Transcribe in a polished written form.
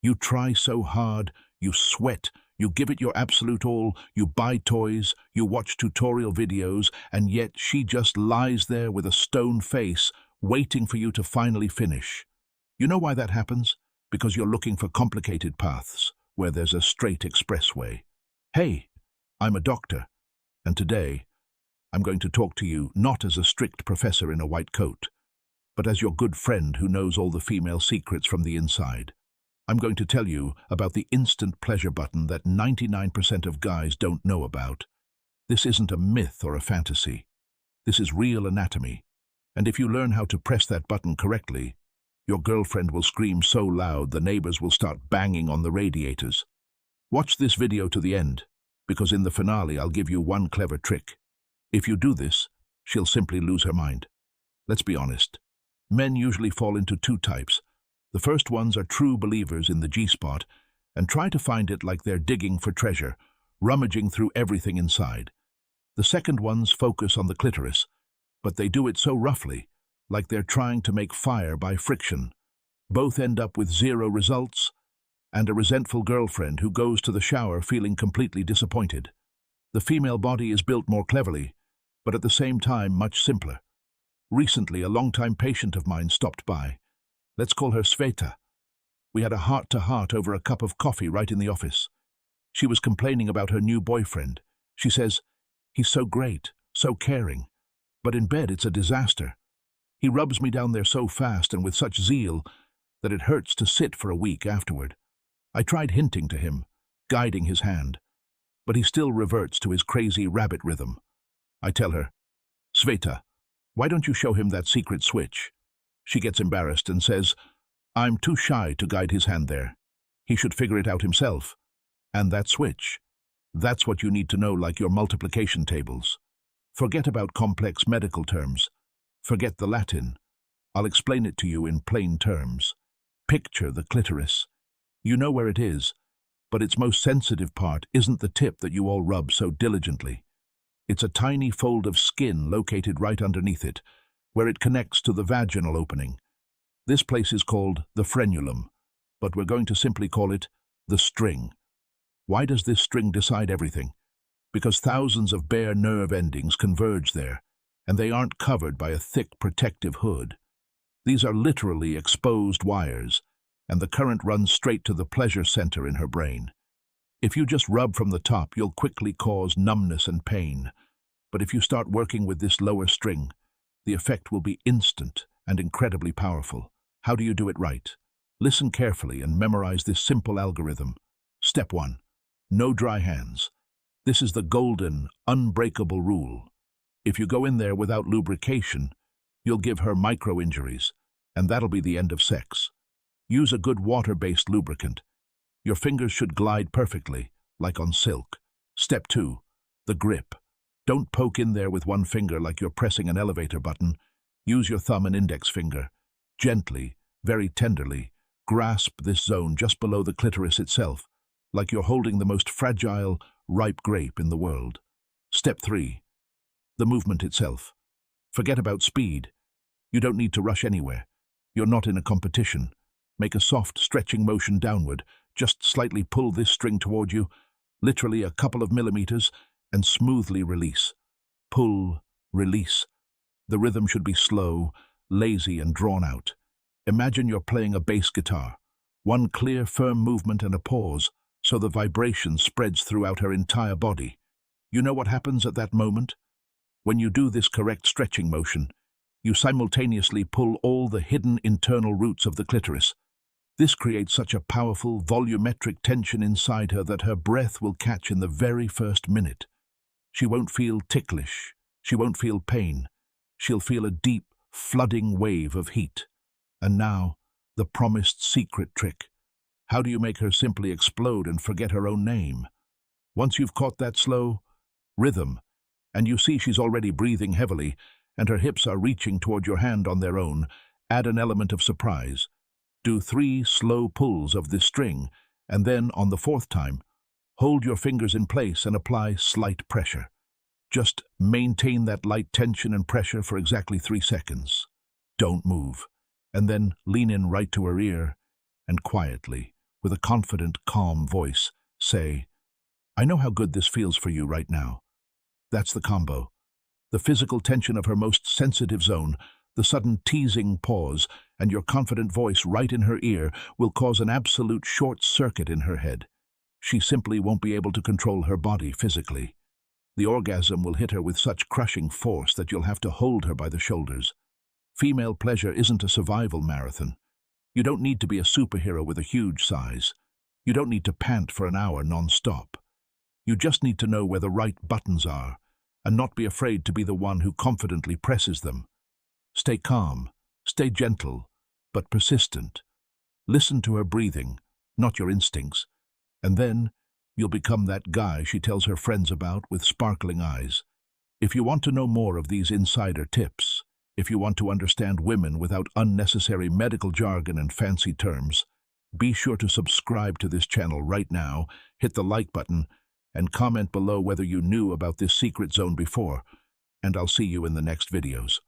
You try so hard, you sweat, you give it your absolute all, you buy toys, you watch tutorial videos, and yet she just lies there with a stone face, waiting for you to finally finish. You know why that happens? Because you're looking for complicated paths, where there's a straight expressway. Hey, I'm a doctor, and today I'm going to talk to you not as a strict professor in a white coat, but as your good friend who knows all the female secrets from the inside. I'm going to tell you about the instant pleasure button that 99% of guys don't know about. This isn't a myth or a fantasy. This is real anatomy. And if you learn how to press that button correctly, your girlfriend will scream so loud the neighbors will start banging on the radiators. Watch this video to the end, because in the finale I'll give you one clever trick. If you do this, she'll simply lose her mind. Let's be honest. Men usually fall into two types. The first ones are true believers in the G-spot and try to find it like they're digging for treasure, rummaging through everything inside. The second ones focus on the clitoris, but they do it so roughly, like they're trying to make fire by friction. Both end up with zero results and a resentful girlfriend who goes to the shower feeling completely disappointed. The female body is built more cleverly, but at the same time much simpler. Recently, a longtime patient of mine stopped by. Let's call her Sveta. We had a heart-to-heart over a cup of coffee right in the office. She was complaining about her new boyfriend. She says, "He's so great, so caring, but in bed it's a disaster. He rubs me down there so fast and with such zeal that it hurts to sit for a week afterward. I tried hinting to him, guiding his hand, but he still reverts to his crazy rabbit rhythm. I tell her, Sveta, why don't you show him that secret switch? She gets embarrassed and says, I'm too shy to guide his hand there. He should figure it out himself. And that switch, that's what you need to know, like your multiplication tables. Forget about complex medical terms. Forget the Latin. I'll explain it to you in plain terms. Picture the clitoris. You know where it is, but its most sensitive part isn't the tip that you all rub so diligently. It's a tiny fold of skin located right underneath it, where it connects to the vaginal opening. This place is called the frenulum, but we're going to simply call it the string. Why does this string decide everything? Because thousands of bare nerve endings converge there, and they aren't covered by a thick protective hood. These are literally exposed wires, and the current runs straight to the pleasure center in her brain. If you just rub from the top, you'll quickly cause numbness and pain. But if you start working with this lower string, the effect will be instant and incredibly powerful. How do you do it right? Listen carefully and memorize this simple algorithm. Step 1. No dry hands. This is the golden, unbreakable rule. If you go in there without lubrication, you'll give her micro-injuries, and that'll be the end of sex. Use a good water-based lubricant. Your fingers should glide perfectly, like on silk. Step 2. The grip. Don't poke in there with one finger like you're pressing an elevator button. Use your thumb and index finger. Gently, very tenderly, grasp this zone just below the clitoris itself, like you're holding the most fragile, ripe grape in the world. Step 3. The movement itself. Forget about speed. You don't need to rush anywhere. You're not in a competition. Make a soft, stretching motion downward. Just slightly pull this string toward you, literally a couple of millimeters, and smoothly release. Pull, release. The rhythm should be slow, lazy, and drawn out. Imagine you're playing a bass guitar. One clear, firm movement and a pause, so the vibration spreads throughout her entire body. You know what happens at that moment? When you do this correct stretching motion, you simultaneously pull all the hidden internal roots of the clitoris. This creates such a powerful, volumetric tension inside her that her breath will catch in the very first minute. She won't feel ticklish. She won't feel pain. She'll feel a deep, flooding wave of heat. And now, the promised secret trick. How do you make her simply explode and forget her own name? Once you've caught that slow rhythm, and you see she's already breathing heavily, and her hips are reaching toward your hand on their own, add an element of surprise. Do 3 slow pulls of this string, and then, on the 4th time, hold your fingers in place and apply slight pressure. Just maintain that light tension and pressure for exactly 3 seconds. Don't move. And then lean in right to her ear, and quietly, with a confident, calm voice. Say, "I know how good this feels for you right now." That's the combo. The physical tension of her most sensitive zone, the sudden teasing pause, and your confident voice right in her ear will cause an absolute short circuit in her head. She simply won't be able to control her body physically. The orgasm will hit her with such crushing force that you'll have to hold her by the shoulders. Female pleasure isn't a survival marathon. You don't need to be a superhero with a huge size. You don't need to pant for an hour non-stop. You just need to know where the right buttons are, and not be afraid to be the one who confidently presses them. Stay calm, stay gentle, but persistent. Listen to her breathing, not your instincts, and then you'll become that guy she tells her friends about with sparkling eyes. If you want to know more of these insider tips, if you want to understand women without unnecessary medical jargon and fancy terms, be sure to subscribe to this channel right now, hit the like button, and comment below whether you knew about this secret zone before, and I'll see you in the next videos.